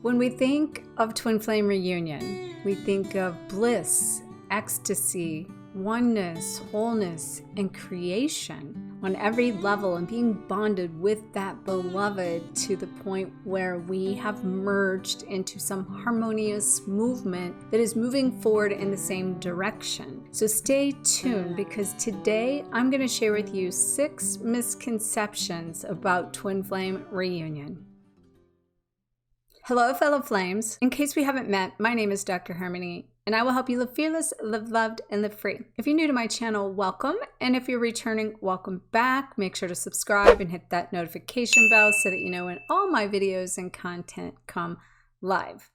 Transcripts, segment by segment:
When we think of twin flame reunion, we think of bliss, ecstasy, oneness, wholeness, and creation on every level, and being bonded with that beloved to the point where we have merged into some harmonious movement that is moving forward in the same direction. So stay tuned, because today I'm going to share with you 6 misconceptions about twin flame reunion. Hello, fellow flames. In case we haven't met, my name is Dr. Harmony, and I will help you live fearless, live loved, and live free. If you're new to my channel, welcome. And if you're returning, welcome back. Make sure to subscribe and hit that notification bell so that you know when all my videos and content come live.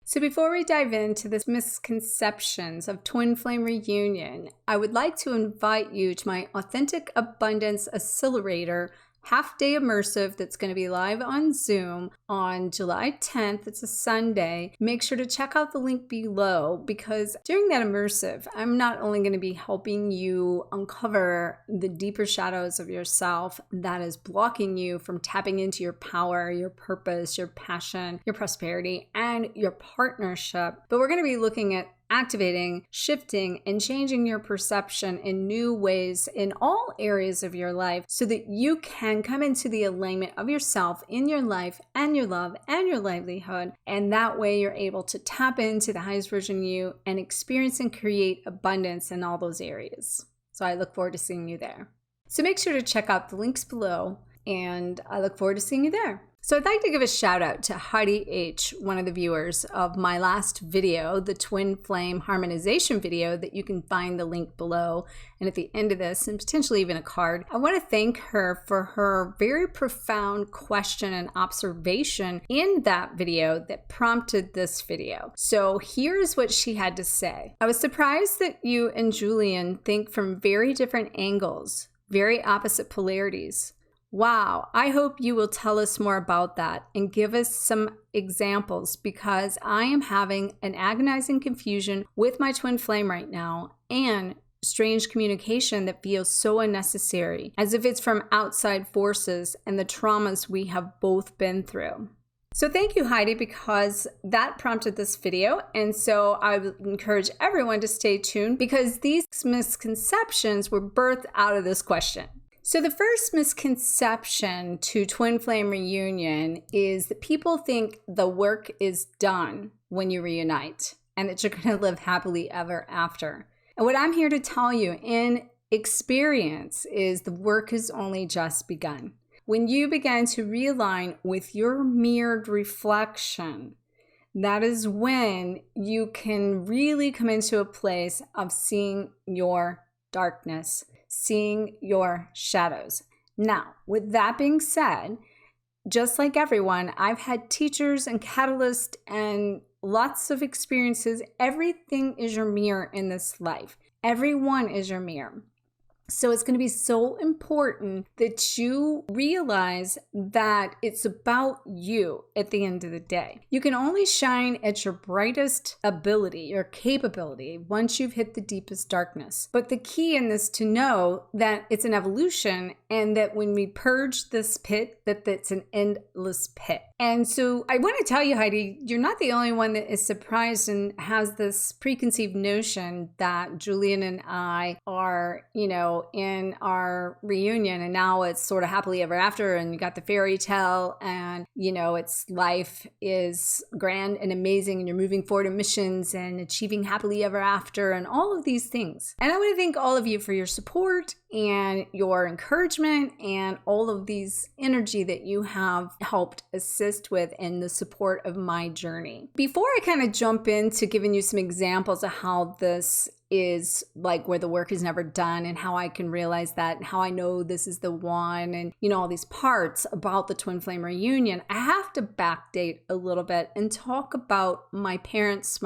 So before we dive into the misconceptions of twin flame reunion, I would like to invite you to my Authentic Abundance Accelerator half-day immersive that's going to be live on Zoom on July 10th. It's a Sunday. Make sure to check out the link below, because during that immersive, I'm not only going to be helping you uncover the deeper shadows of yourself that is blocking you from tapping into your power, your purpose, your passion, your prosperity, and your partnership, but we're going to be looking at activating, shifting, and changing your perception in new ways in all areas of your life so that you can come into the alignment of yourself in your life and your love and your livelihood. And that way you're able to tap into the highest version of you and experience and create abundance in all those areas. So I look forward to seeing you there. So make sure to check out the links below, and I look forward to seeing you there. So I'd like to give a shout out to Heidi H., one of the viewers of my last video, the twin flame harmonization video that you can find the link below and at the end of this, and potentially even a card. I want to thank her for her very profound question and observation in that video that prompted this video. So here's what she had to say. I was surprised that you and Julian think from very different angles, very opposite polarities. Wow, I hope you will tell us more about that and give us some examples, because I am having an agonizing confusion with my twin flame right now, and strange communication that feels so unnecessary, as if it's from outside forces and the traumas we have both been through. So thank you, Heidi, because that prompted this video. And so I would encourage everyone to stay tuned, because these misconceptions were birthed out of this question. So the first misconception to twin flame reunion is that people think the work is done when you reunite and that you're going to live happily ever after. And what I'm here to tell you in experience is the work has only just begun. When you begin to realign with your mirrored reflection, that is when you can really come into a place of seeing your darkness, seeing your shadows. Now, with that being said, just like everyone, I've had teachers and catalysts and lots of experiences. Everything is your mirror in this life. Everyone is your mirror. So it's going to be so important that you realize that it's about you at the end of the day. You can only shine at your brightest ability, your capability, once you've hit the deepest darkness. But the key in this to know that it's an evolution, and that when we purge this pit, that it's an endless pit. And so I want to tell you, Heidi, you're not the only one that is surprised and has this preconceived notion that Julian and I are, in our reunion, and now it's sort of happily ever after, and you got the fairy tale, and it's life is grand and amazing, and you're moving forward in missions and achieving happily ever after and all of these things. And I want to thank all of you for your support and your encouragement and all of these energy that you have helped assist with in the support of my journey. Before I kind of jump into giving you some examples of how this is like where the work is never done, and how I can realize that, and how I know this is the one, and all these parts about the twin flame reunion, I have to backdate a little bit and talk about my parents'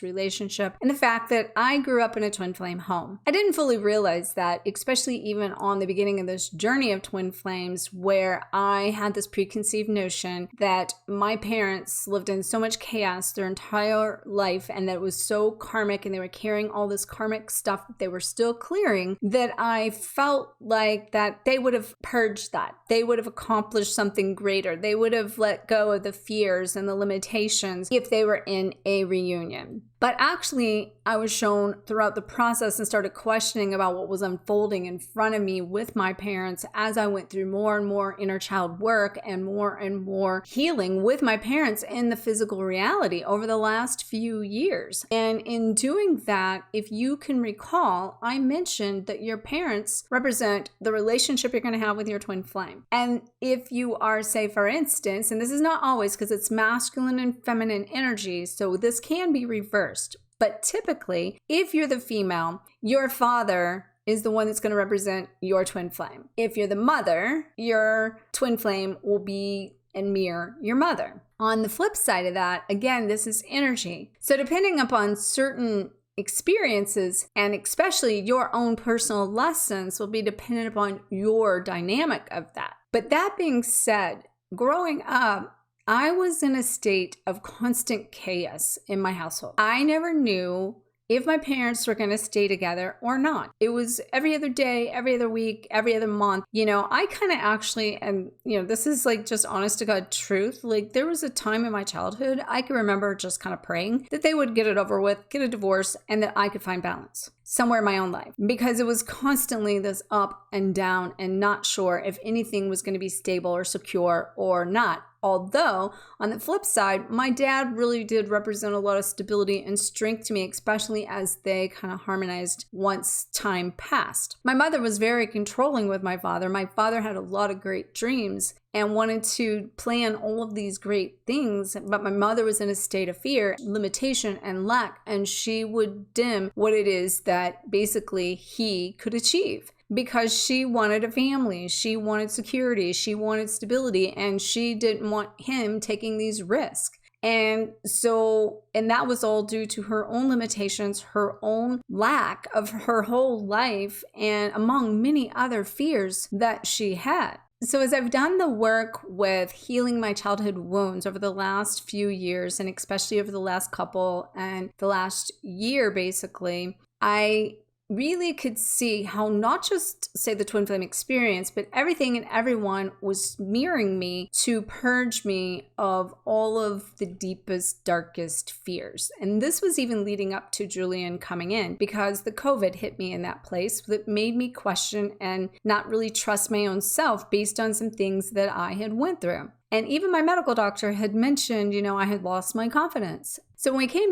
relationship, and the fact that I grew up in a twin flame home. I didn't fully realize that, especially even on the beginning of this journey of twin flames, where I had this preconceived notion that my parents lived in so much chaos their entire life, and that it was so karmic, and they were carrying all this this karmic stuff that they were still clearing, that I felt like that they would have purged that. They would have accomplished something greater. They would have let go of the fears and the limitations if they were in a reunion. But actually, I was shown throughout the process and started questioning about what was unfolding in front of me with my parents as I went through more and more inner child work and more healing with my parents in the physical reality over the last few years. And in doing that, if you can recall, I mentioned that your parents represent the relationship you're going to have with your twin flame. And if you are, say, for instance, and this is not always because it's masculine and feminine energy, so this can be reversed. But typically, if you're the female, your father is the one that's going to represent your twin flame. If you're the mother, your twin flame will be and mirror your mother. On the flip side of that, again, this is energy. So depending upon certain experiences, and especially your own personal lessons, will be dependent upon your dynamic of that. But that being said, growing up, I was in a state of constant chaos in my household. I never knew if my parents were going to stay together or not. It was every other day, every other week, every other month. I kind of actually, and this is like just honest to God truth. Like there was a time in my childhood, I can remember just kind of praying that they would get it over with, get a divorce, and that I could find balance somewhere in my own life, because it was constantly this up and down and not sure if anything was going to be stable or secure or not. Although, on the flip side, my dad really did represent a lot of stability and strength to me, especially as they kind of harmonized once time passed. My mother was very controlling with my father. My father had a lot of great dreams and wanted to plan all of these great things, but my mother was in a state of fear, limitation, and lack, and she would dim what it is that basically he could achieve. Because she wanted a family, she wanted security, she wanted stability, and she didn't want him taking these risks. And that was all due to her own limitations, her own lack of her whole life, and among many other fears that she had. So as I've done the work with healing my childhood wounds over the last few years, and especially over the last couple and the last year, basically, I really could see how not just, say, the twin flame experience, but everything and everyone was mirroring me to purge me of all of the deepest, darkest fears. And this was even leading up to Julian coming in, because the COVID hit me in that place that made me question and not really trust my own self based on some things that I had went through. And even my medical doctor had mentioned, I had lost my confidence. So when we came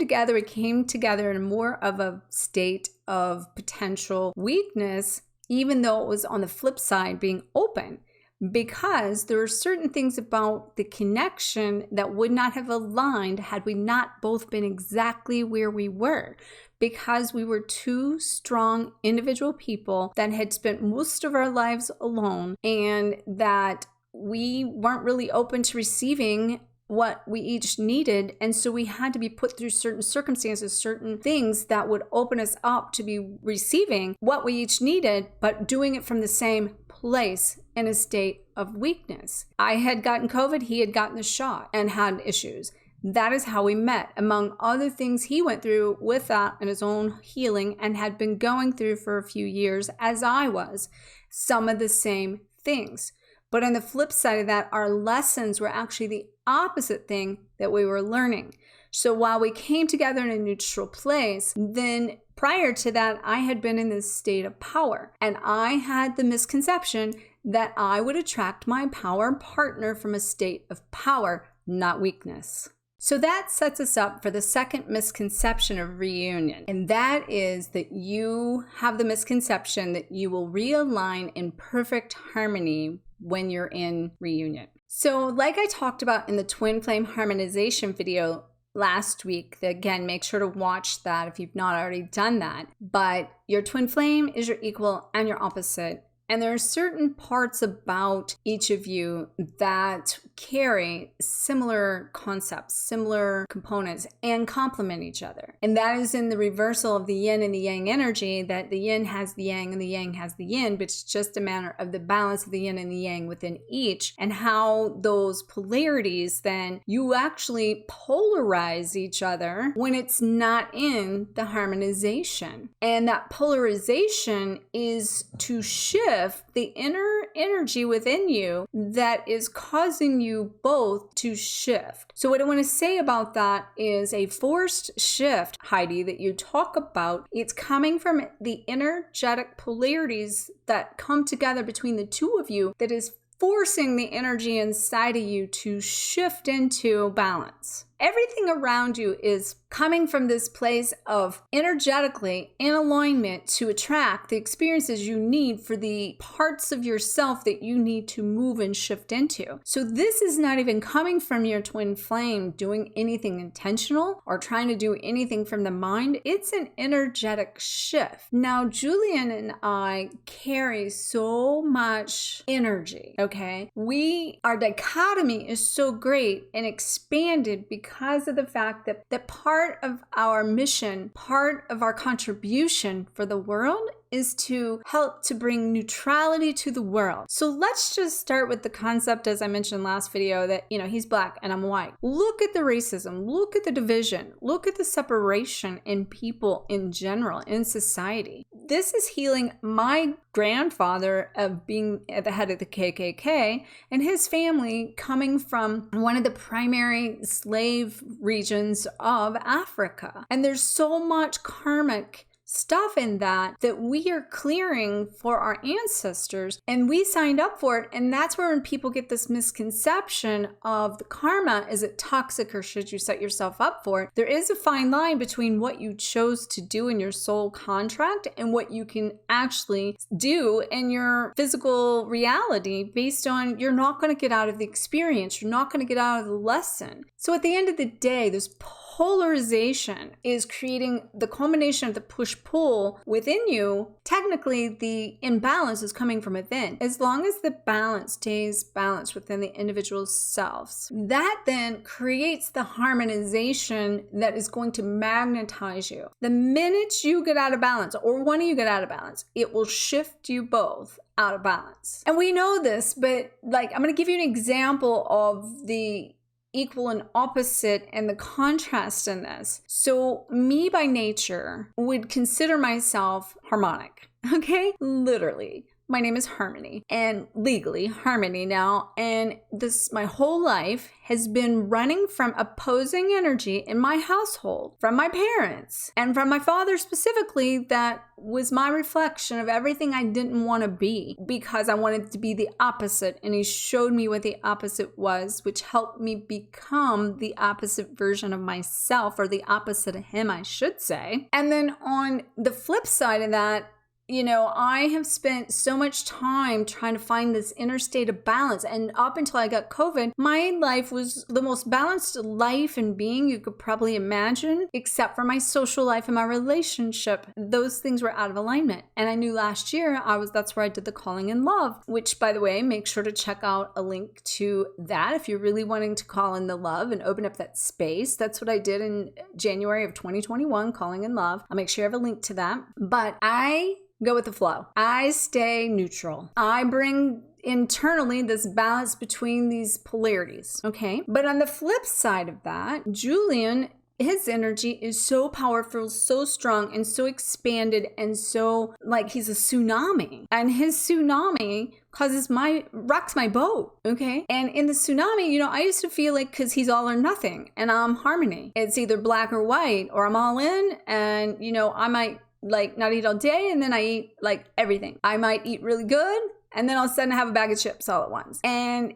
together in more of a state of potential weakness, even though it was on the flip side being open, because there were certain things about the connection that would not have aligned had we not both been exactly where we were, because we were two strong individual people that had spent most of our lives alone, and that we weren't really open to receiving what we each needed. And so we had to be put through certain circumstances, certain things that would open us up to be receiving what we each needed, but doing it from the same place in a state of weakness. I had gotten COVID, he had gotten the shot and had issues. That is how we met. Among other things, he went through with that in his own healing and had been going through for a few years, as I was, some of the same things. But on the flip side of that, our lessons were actually the opposite thing that we were learning. So while we came together in a neutral place, then prior to that, I had been in this state of power. And I had the misconception that I would attract my power partner from a state of power, not weakness. So that sets us up for the second misconception of reunion. And that is that you have the misconception that you will realign in perfect harmony when you're in reunion. So like I talked about in the twin flame harmonization video last week, again, make sure to watch that if you've not already done that. But your twin flame is your equal and your opposite. And there are certain parts about each of you that carry similar concepts, similar components, and complement each other. And that is in the reversal of the yin and the yang energy, that the yin has the yang and the yang has the yin, but it's just a matter of the balance of the yin and the yang within each, and how those polarities, then you actually polarize each other when it's not in the harmonization. And that polarization is to shift the inner energy within you that is causing you both to shift. So what I want to say about that is a forced shift, Heidi, that you talk about. It's coming from the energetic polarities that come together between the two of you that is forcing the energy inside of you to shift into balance. Everything around you is coming from this place of energetically in alignment to attract the experiences you need for the parts of yourself that you need to move and shift into. So this is not even coming from your twin flame doing anything intentional or trying to do anything from the mind. It's an energetic shift. Now, Julian and I carry so much energy, okay? Our dichotomy is so great and expanded because of the fact that part of our mission, part of our contribution for the world is to help to bring neutrality to the world. So let's just start with the concept, as I mentioned last video, that, he's black and I'm white. Look at the racism, look at the division, look at the separation in people in general, in society. This is healing my grandfather of being at the head of the KKK and his family coming from one of the primary slave regions of Africa. And there's so much karmic stuff in that we are clearing for our ancestors, and we signed up for it. And that's where when people get this misconception of the karma, is it toxic or should you set yourself up for it? There is a fine line between what you chose to do in your soul contract and what you can actually do in your physical reality based on you're not going to get out of the experience, you're not going to get out of the lesson. So at the end of the day, this polarization is creating the culmination of the push-pull within you. Technically, the imbalance is coming from within. As long as the balance stays balanced within the individual's selves, that then creates the harmonization that is going to magnetize you. The minute you get out of balance, or one of you get out of balance, it will shift you both out of balance. And we know this, but I'm going to give you an example of the equal and opposite and the contrast in this. So me by nature would consider myself harmonic, okay? Literally. My name is Harmony, and legally Harmony now. And my whole life has been running from opposing energy in my household, from my parents and from my father specifically. That was my reflection of everything I didn't want to be, because I wanted to be the opposite. And he showed me what the opposite was, which helped me become the opposite version of myself, or the opposite of him, I should say. And then on the flip side of that, I have spent so much time trying to find this inner state of balance. And up until I got COVID, my life was the most balanced life and being you could probably imagine, except for my social life and my relationship. Those things were out of alignment. And I knew last year that's where I did the Calling in Love, which, by the way, make sure to check out a link to that if you're really wanting to call in the love and open up that space. That's what I did in January of 2021, Calling in Love. I'll make sure you have a link to that. But I go with the flow. I stay neutral. I bring internally this balance between these polarities, okay? But on the flip side of that, Julian, his energy is so powerful, so strong, and so expanded, and so he's a tsunami. And his tsunami rocks my boat, okay? And in the tsunami, I used to feel like, because he's all or nothing, and I'm Harmony. It's either black or white, or I'm all in, and, I might not eat all day, and then I eat everything. I might eat really good, and then all of a sudden I have a bag of chips all at once. And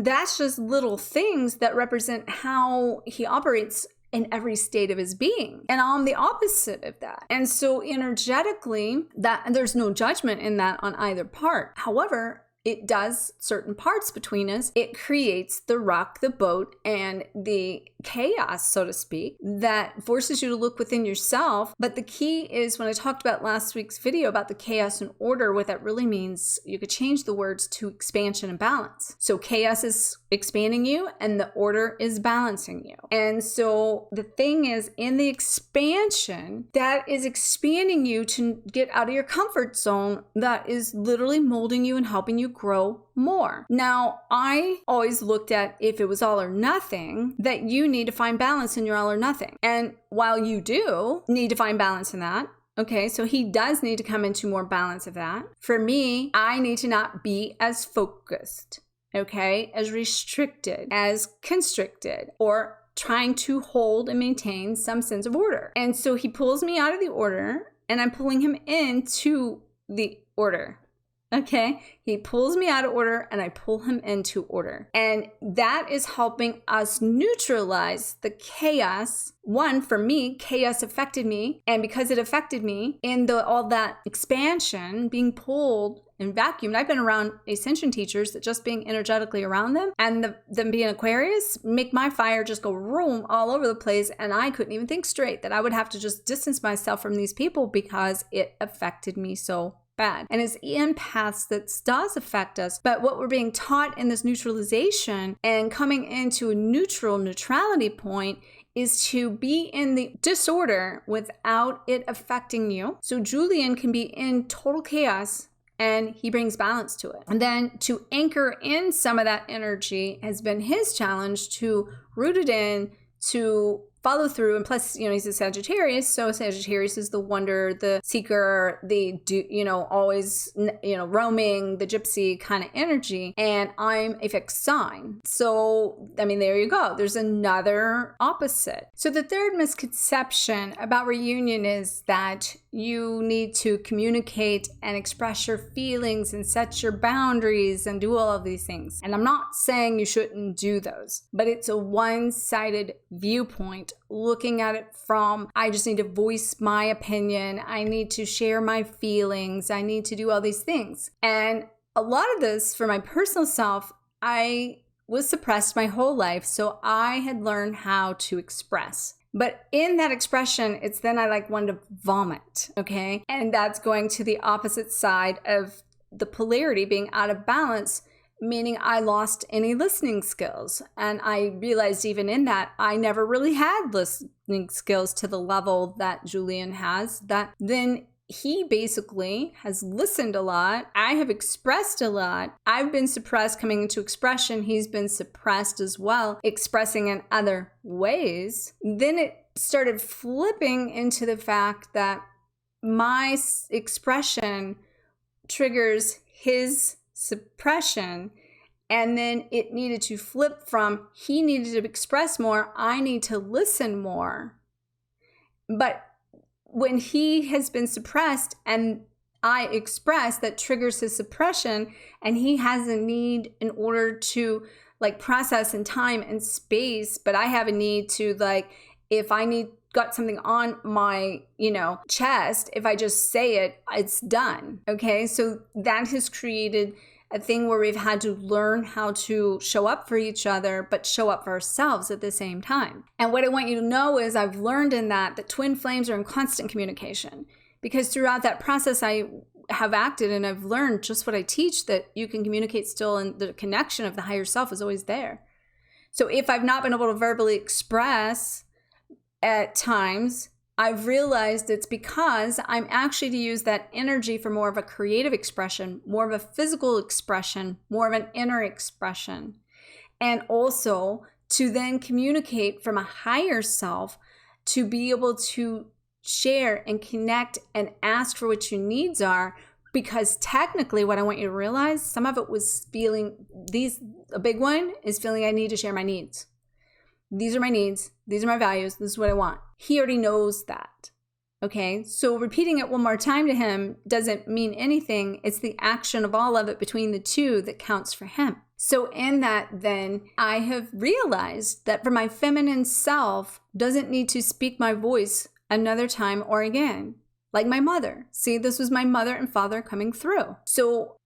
that's just little things that represent how he operates in every state of his being. And I'm the opposite of that. And so energetically, there's no judgment in that on either part. However, it does certain parts between us. It creates the rock, the boat, and the chaos, so to speak, that forces you to look within yourself. But the key is, when I talked about last week's video about the chaos and order, what that really means, you could change the words to expansion and balance. So chaos is expanding you and the order is balancing you. And so the thing is, in the expansion, that is expanding you to get out of your comfort zone, that is literally molding you and helping you grow more. Now, I always looked at, if it was all or nothing, that you need to find balance in your all or nothing. And while you do need to find balance in that, okay, so he does need to come into more balance of that. For me, I need to not be as focused, okay, as restricted, as constricted, or trying to hold and maintain some sense of order. And so he pulls me out of the order, and I'm pulling him into the order. Okay, he pulls me out of order and I pull him into order. And that is helping us neutralize the chaos. One, for me, chaos affected me. And because it affected me in all that expansion, being pulled and vacuumed, I've been around ascension teachers that just being energetically around them and them being Aquarius make my fire just go room all over the place. And I couldn't even think straight, that I would have to just distance myself from these people because it affected me so bad. And it's empaths that does affect us. But what we're being taught in this neutralization and coming into a neutrality point is to be in the disorder without it affecting you. So Julian can be in total chaos and he brings balance to it. And then to anchor in some of that energy has been his challenge, to root it in, to follow through. And plus, he's a Sagittarius. So Sagittarius is the wonder, the seeker, the, always, roaming, the gypsy kind of energy. And I'm a fixed sign. So, there you go. There's another opposite. So the third misconception about reunion is that you need to communicate and express your feelings and set your boundaries and do all of these things. And I'm not saying you shouldn't do those, but it's a one-sided viewpoint, looking at it from, I just need to voice my opinion. I need to share my feelings. I need to do all these things. And a lot of this, for my personal self, I was suppressed my whole life. So I had learned how to express. But in that expression, it's then I wanted to vomit, okay? And that's going to the opposite side of the polarity, being out of balance, meaning I lost any listening skills. And I realized even in that, I never really had listening skills to the level that Julian has, that then he basically has listened a lot. I have expressed a lot. I've been suppressed coming into expression. He's been suppressed as well, expressing in other ways. Then it started flipping into the fact that my expression triggers his suppression. And then it needed to flip from, he needed to express more, I need to listen more. But when he has been suppressed and I express, that triggers his suppression, and he has a need in order to process in time and space. But I have a need to if I got something on my, chest, if I just say it, it's done. Okay. So that has created a thing where we've had to learn how to show up for each other, but show up for ourselves at the same time. And what I want you to know is I've learned in that twin flames are in constant communication, because throughout that process, I have acted and I've learned just what I teach, that you can communicate still, and the connection of the higher self is always there. So if I've not been able to verbally express at times, I've realized it's because I'm actually to use that energy for more of a creative expression, more of a physical expression, more of an inner expression. And also to then communicate from a higher self, to be able to share and connect and ask for what your needs are. Because technically what I want you to realize, some of it was feeling a big one is feeling I need to share my needs. These are my needs. These are my values. This is what I want. He already knows that. Okay. So repeating it one more time to him doesn't mean anything. It's the action of all of it between the two that counts for him. So in that, then I have realized that for my feminine self doesn't need to speak my voice another time or again. Like my mother. See, this was my mother and father coming through. So,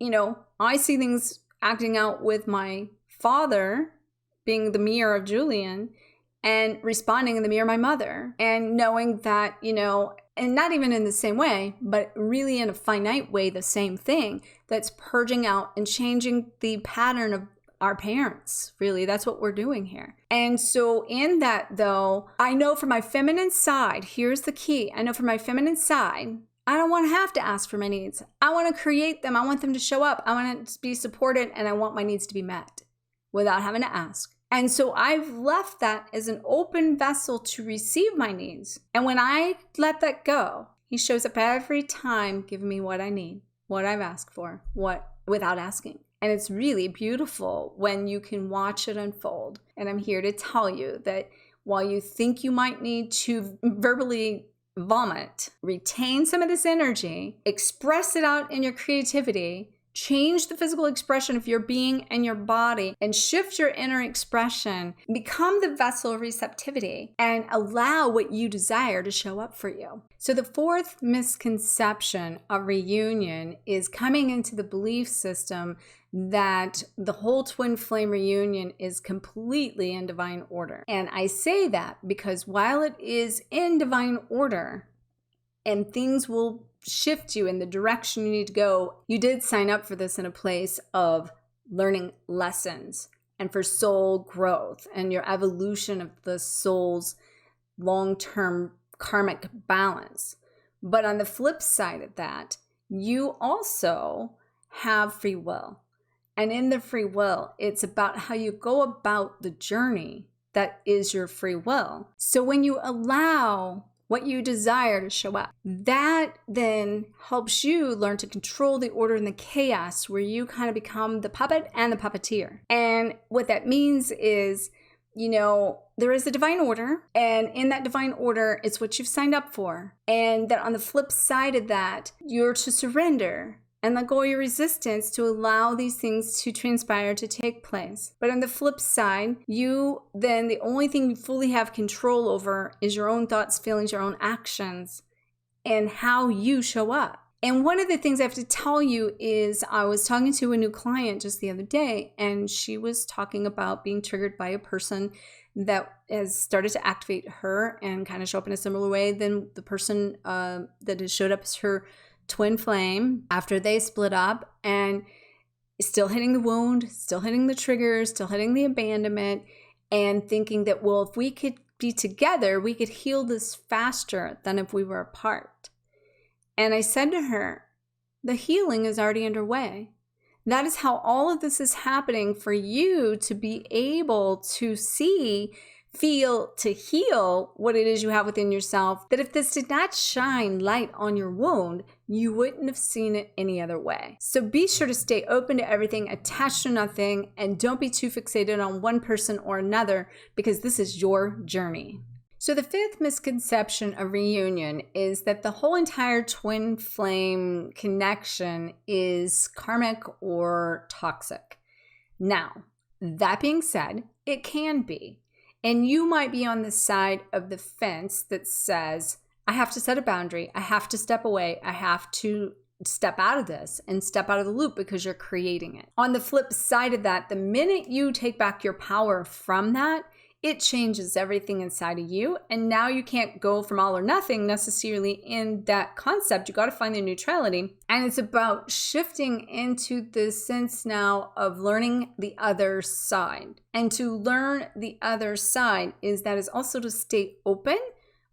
I see things acting out with my father being the mirror of Julian and responding in the mirror of my mother, and knowing that, and not even in the same way, but really in a finite way, the same thing, that's purging out and changing the pattern of our parents. Really, that's what we're doing here. And so in that, though, I know for my feminine side, here's the key. I know for my feminine side, I don't want to have to ask for my needs. I want to create them. I want them to show up. I want it to be supported, and I want my needs to be met without having to ask. And so I've left that as an open vessel to receive my needs. And when I let that go, he shows up every time giving me what I need, what I've asked for, without asking. And it's really beautiful when you can watch it unfold. And I'm here to tell you that while you think you might need to verbally vomit, retain some of this energy, express it out in your creativity, change the physical expression of your being and your body, and shift your inner expression. Become the vessel of receptivity and allow what you desire to show up for you. So the fourth misconception of reunion is coming into the belief system that the whole twin flame reunion is completely in divine order. And I say that because while it is in divine order and things will shift you in the direction you need to go, you did sign up for this in a place of learning lessons and for soul growth and your evolution of the soul's long-term karmic balance. But on the flip side of that, you also have free will. And in the free will, it's about how you go about the journey that is your free will. So when you allow what you desire to show up, that then helps you learn to control the order and the chaos, where you kind of become the puppet and the puppeteer. And what that means is, there is a divine order, and in that divine order, it's what you've signed up for. And that on the flip side of that, you're to surrender and let go of your resistance to allow these things to transpire, to take place. But on the flip side, the only thing you fully have control over is your own thoughts, feelings, your own actions, and how you show up. And one of the things I have to tell you is I was talking to a new client just the other day, and she was talking about being triggered by a person that has started to activate her and kind of show up in a similar way than the person that has showed up as her twin flame after they split up, and still hitting the wound, still hitting the triggers, still hitting the abandonment, and thinking that, well, if we could be together, we could heal this faster than if we were apart. And I said to her, the healing is already underway. That is how all of this is happening, for you to be able to see, feel, to heal what it is you have within yourself, that if this did not shine light on your wound, you wouldn't have seen it any other way. So be sure to stay open to everything, attached to nothing, and don't be too fixated on one person or another, because this is your journey. So the fifth misconception of reunion is that the whole entire twin flame connection is karmic or toxic. Now, that being said, it can be. And you might be on the side of the fence that says, I have to set a boundary. I have to step away. I have to step out of this and step out of the loop because you're creating it. On the flip side of that, the minute you take back your power from that, it changes everything inside of you. And now you can't go from all or nothing necessarily in that concept. You got to find the neutrality. And it's about shifting into the sense now of learning the other side. And to learn the other side is also to stay open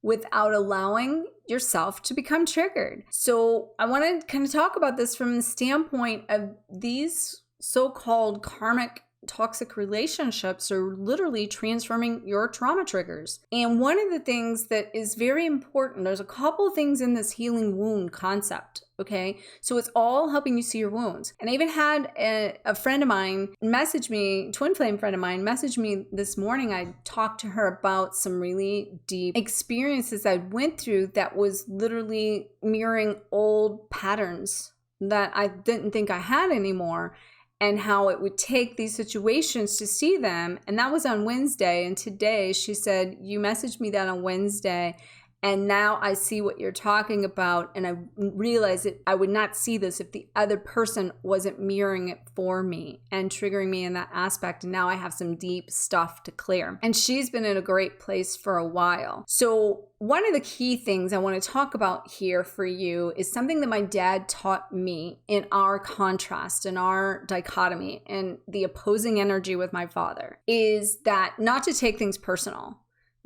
without allowing yourself to become triggered. So I want to kind of talk about this from the standpoint of these so-called karmic toxic relationships are literally transforming your trauma triggers. And one of the things that is very important, there's a couple of things in this healing wound concept, okay? So it's all helping you see your wounds. And I even had a friend of mine message me, twin flame friend of mine, message me this morning. I talked to her about some really deep experiences I went through that was literally mirroring old patterns that I didn't think I had anymore, and how it would take these situations to see them. And that was on Wednesday. And today she said, you messaged me that on Wednesday, And now I see what you're talking about, and I realize that I would not see this if the other person wasn't mirroring it for me and triggering me in that aspect. And now I have some deep stuff to clear. And she's been in a great place for a while. So one of the key things I want to talk about here for you is something that my dad taught me in our contrast, in our dichotomy, and the opposing energy with my father, is that not to take things personal.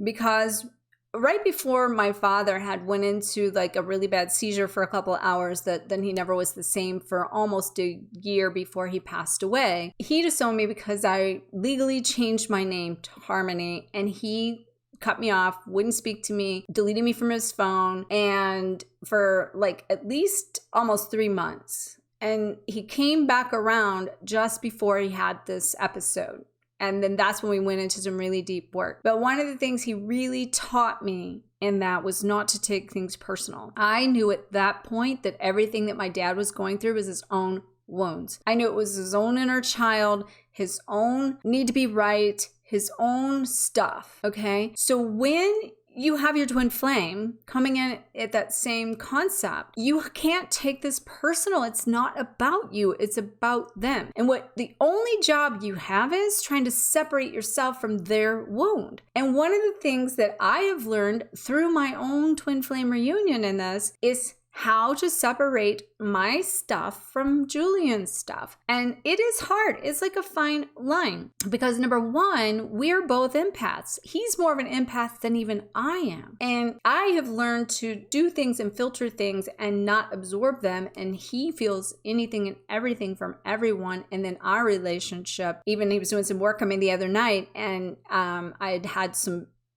Because right before my father had went into like a really bad seizure for a couple of hours, that then he never was the same for almost a year before he passed away, he disowned me because I legally changed my name to Harmony, and he cut me off, wouldn't speak to me, deleted me from his phone, and for like at least almost 3 months. And he came back around just before he had this episode. And then that's when we went into some really deep work. But one of the things he really taught me in that was not to take things personal. I knew at that point that everything that my dad was going through was his own wounds. I knew it was his own inner child, his own need to be right, his own stuff, okay? So when you have your twin flame coming in at that same concept, you can't take this personal. It's not about you, it's about them. And what the only job you have is trying to separate yourself from their wound. And one of the things that I have learned through my own twin flame reunion in this is how to separate my stuff from Julian's stuff. And it is hard. It's like a fine line because number one, we're both empaths. He's more of an empath than even I am. And I have learned to do things and filter things and not absorb them. And he feels anything and everything from everyone. And then our relationship, even he was doing some work on me the other night, and I had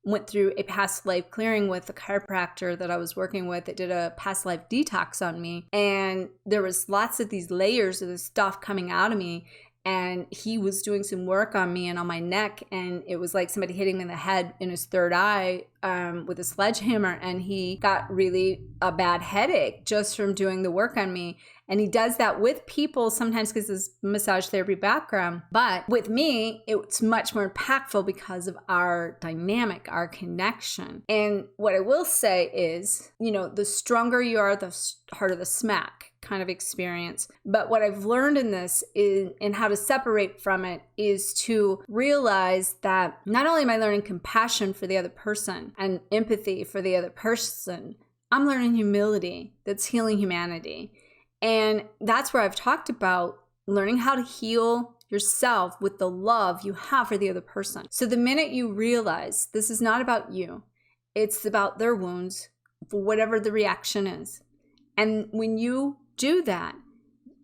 went through a past life clearing with a chiropractor that I was working with that did a past life detox on me. And there was lots of these layers of this stuff coming out of me. And he was doing some work on me and on my neck. And it was like somebody hitting me in the head in his third eye with a sledgehammer. And he got really a bad headache just from doing the work on me. And he does that with people sometimes because of his massage therapy background. But with me, it's much more impactful because of our dynamic, our connection. And what I will say is, the stronger you are, the harder the smack kind of experience. But what I've learned in this and how to separate from it is to realize that not only am I learning compassion for the other person and empathy for the other person, I'm learning humility that's healing humanity. And that's where I've talked about learning how to heal yourself with the love you have for the other person. So the minute you realize this is not about you, it's about their wounds, for whatever the reaction is. And when you do that,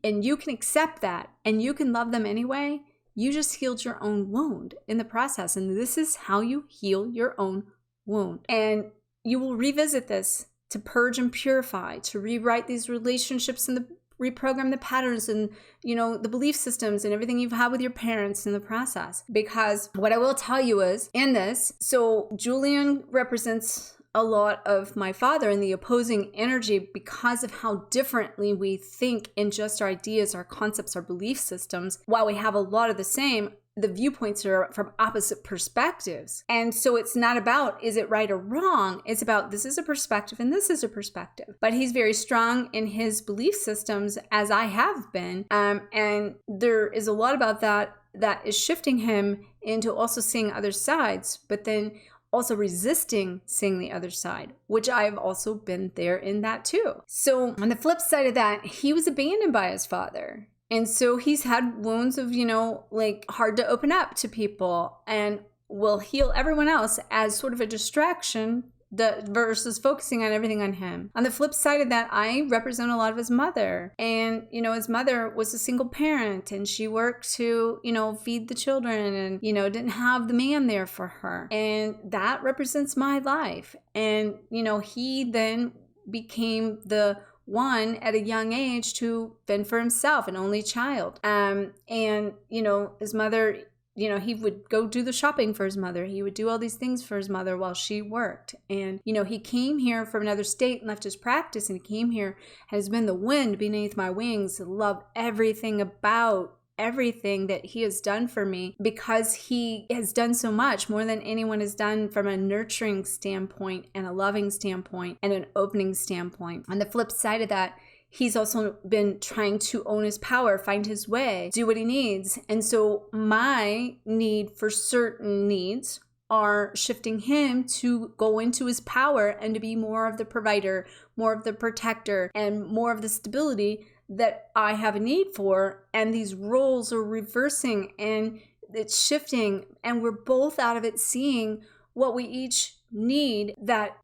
and you can accept that, and you can love them anyway, you just healed your own wound in the process. And this is how you heal your own wound. And you will revisit this to purge and purify, to rewrite these relationships and reprogram the patterns and, the belief systems and everything you've had with your parents in the process. Because what I will tell you is in this, so Julian represents a lot of my father in the opposing energy because of how differently we think in just our ideas, our concepts, our belief systems. While we have a lot of the same, the viewpoints are from opposite perspectives. And so it's not about, is it right or wrong? It's about, this is a perspective and this is a perspective. But he's very strong in his belief systems, as I have been. And there is a lot about that is shifting him into also seeing other sides, but then also resisting seeing the other side, which I've also been there in that too. So on the flip side of that, he was abandoned by his father. And so he's had wounds of, hard to open up to people and will heal everyone else as sort of a distraction versus focusing on everything on him. On the flip side of that, I represent a lot of his mother. And, his mother was a single parent and she worked to, feed the children and, didn't have the man there for her. And that represents my life. And, he then became the one at a young age to fend for himself, an only child. And, his mother, he would go do the shopping for his mother. He would do all these things for his mother while she worked. And, he came here from another state and left his practice, and he came here, has been the wind beneath my wings, love everything about everything that he has done for me, because he has done so much more than anyone has done from a nurturing standpoint and a loving standpoint and an opening standpoint. On the flip side of that, he's also been trying to own his power, find his way, do what he needs. And so my need for certain needs are shifting him to go into his power and to be more of the provider, more of the protector, and more of the stability that I have a need for. And these roles are reversing and it's shifting, and we're both out of it seeing what we each need that,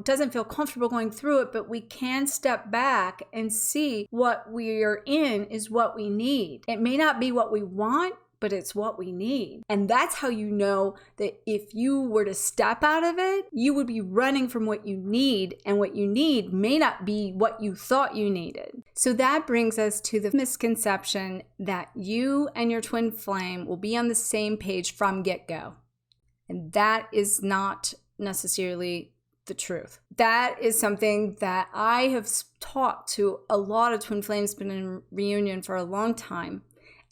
doesn't feel comfortable going through it, but we can step back and see what we are in is what we need. It may not be what we want, but it's what we need. And that's how you know that if you were to step out of it, you would be running from what you need, and what you need may not be what you thought you needed. So that brings us to the misconception that you and your twin flame will be on the same page from get-go. And that is not necessarily the truth. That is something that I have talked to a lot of twin flames, been in reunion for a long time,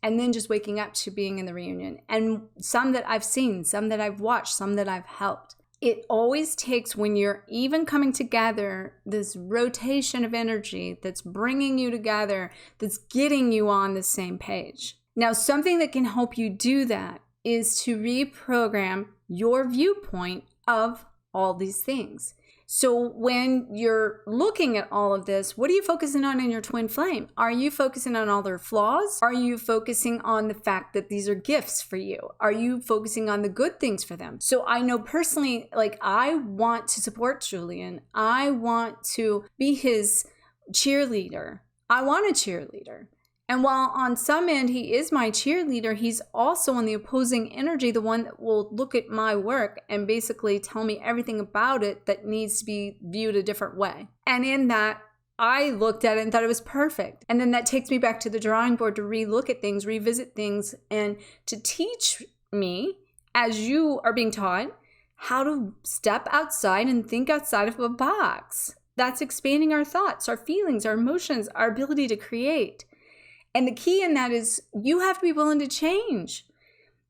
and then just waking up to being in the reunion. And some that I've seen, some that I've watched, some that I've helped. It always takes, when you're even coming together, this rotation of energy that's bringing you together, that's getting you on the same page. Now, something that can help you do that is to reprogram your viewpoint of all these things. So when you're looking at all of this, what are you focusing on in your twin flame? Are you focusing on all their flaws? Are you focusing on the fact that these are gifts for you? Are you focusing on the good things for them? So I know personally, I want to support Julian. I want to be his cheerleader. I want a cheerleader. And while on some end he is my cheerleader, he's also on the opposing energy, the one that will look at my work and basically tell me everything about it that needs to be viewed a different way. And in that, I looked at it and thought it was perfect. And then that takes me back to the drawing board to relook at things, revisit things, and to teach me, as you are being taught, how to step outside and think outside of a box. That's expanding our thoughts, our feelings, our emotions, our ability to create. And the key in that is you have to be willing to change.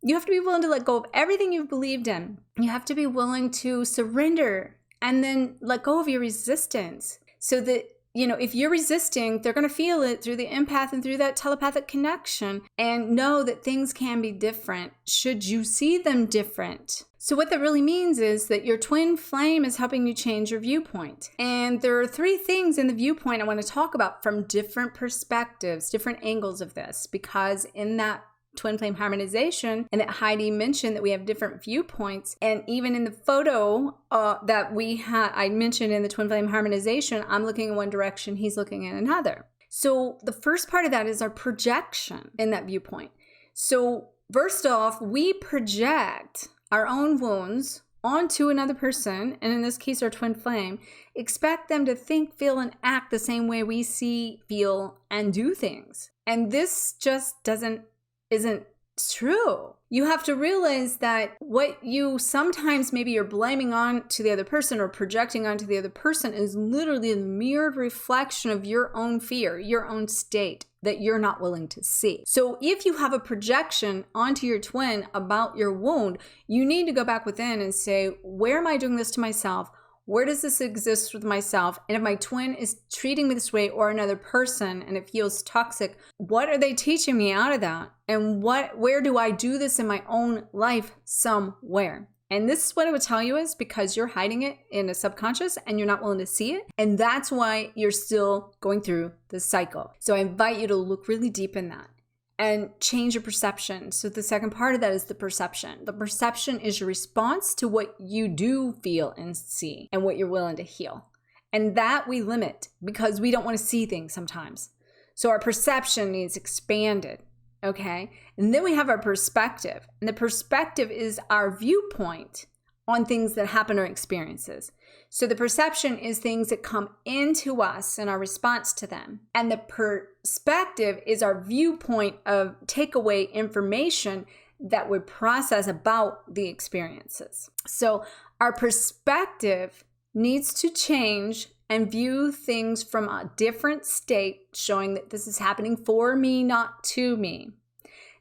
You have to be willing to let go of everything you've believed in. You have to be willing to surrender and then let go of your resistance, so that, if you're resisting, they're going to feel it through the empath and through that telepathic connection, and know that things can be different should you see them different. So what that really means is that your twin flame is helping you change your viewpoint. And there are 3 things in the viewpoint I want to talk about from different perspectives, different angles of this, because in that twin flame harmonization, and that Heidi mentioned that we have different viewpoints. And even in the photo that I mentioned in the twin flame harmonization, I'm looking in one direction, he's looking in another. So the first part of that is our projection in that viewpoint. So first off, we project our own wounds onto another person, and in this case, our twin flame, expect them to think, feel, and act the same way we see, feel, and do things. And this just isn't true. You have to realize that what you sometimes maybe you're blaming on to the other person or projecting onto the other person is literally a mirrored reflection of your own fear, your own state that you're not willing to see. So if you have a projection onto your twin about your wound, you need to go back within and say, where am I doing this to myself? Where does this exist with myself? And if my twin is treating me this way, or another person, and it feels toxic, what are they teaching me out of that? And where do I do this in my own life somewhere? And this is what I would tell you is because you're hiding it in a subconscious and you're not willing to see it. And that's why you're still going through the cycle. So I invite you to look really deep in that and change your perception. So the second part of that is the perception. The perception is your response to what you do feel and see and what you're willing to heal. And that we limit because we don't want to see things sometimes. So our perception needs expanded, okay? And then we have our perspective. And the perspective is our viewpoint on things that happen or experiences. So the perception is things that come into us and our response to them. And the perspective is our viewpoint of takeaway information that we process about the experiences. So our perspective needs to change and view things from a different state, showing that this is happening for me, not to me.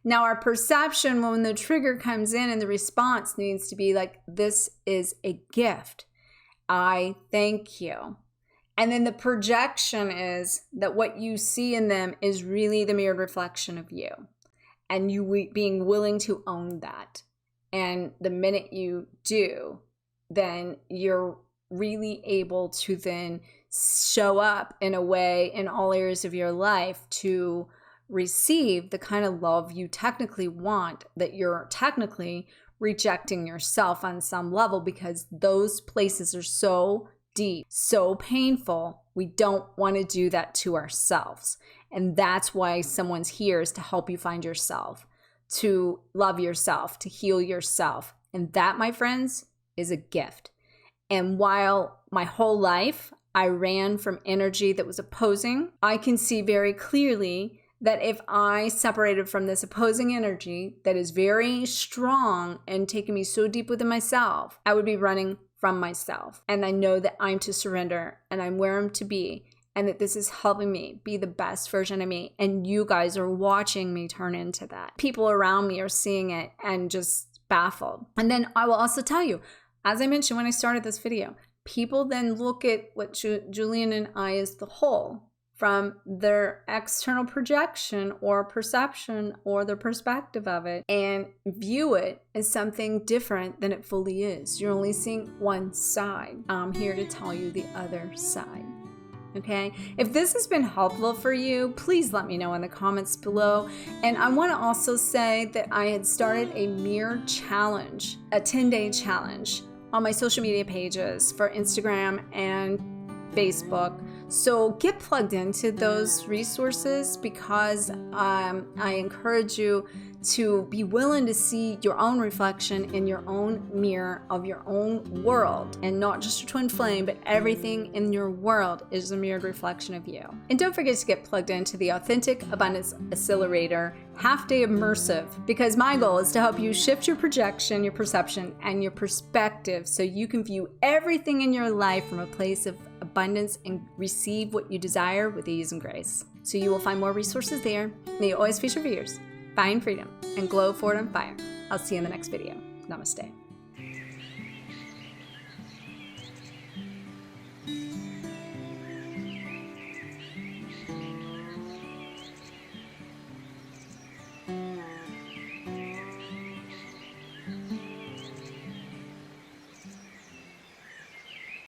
Now, our perception, when the trigger comes in and the response needs to be like, this is a gift. I thank you. And then the projection is that what you see in them is really the mirrored reflection of you. And you being willing to own that. And the minute you do, then you're really able to then show up in a way in all areas of your life to receive the kind of love you technically want, that you're technically rejecting yourself on some level, because those places are so deep, so painful. We don't want to do that to ourselves. And that's why someone's here, is to help you find yourself, to love yourself, to heal yourself. And that, my friends, is a gift. And while my whole life I ran from energy that was opposing, I can see very clearly that if I separated from this opposing energy that is very strong and taking me so deep within myself, I would be running from myself. And I know that I'm to surrender and I'm where I'm to be, and that this is helping me be the best version of me. And you guys are watching me turn into that. People around me are seeing it and just baffled. And then I will also tell you, as I mentioned when I started this video, people then look at what Julian and I as the whole from their external projection or perception or their perspective of it, and view it as something different than it fully is. You're only seeing one side. I'm here to tell you the other side. Okay? If this has been helpful for you, please let me know in the comments below. And I want to also say that I had started a mirror challenge, a 10-day challenge on my social media pages for Instagram and Facebook. So get plugged into those resources, because I encourage you to be willing to see your own reflection in your own mirror of your own world, and not just your twin flame, but everything in your world is a mirrored reflection of you. And don't forget to get plugged into the Authentic Abundance Accelerator half-day immersive, because my goal is to help you shift your projection, your perception, and your perspective, so you can view everything in your life from a place of abundance and receive what you desire with ease and grace. So you will find more resources there. May you always feature fears, find freedom, and glow forward on fire. I'll see you in the next video. Namaste.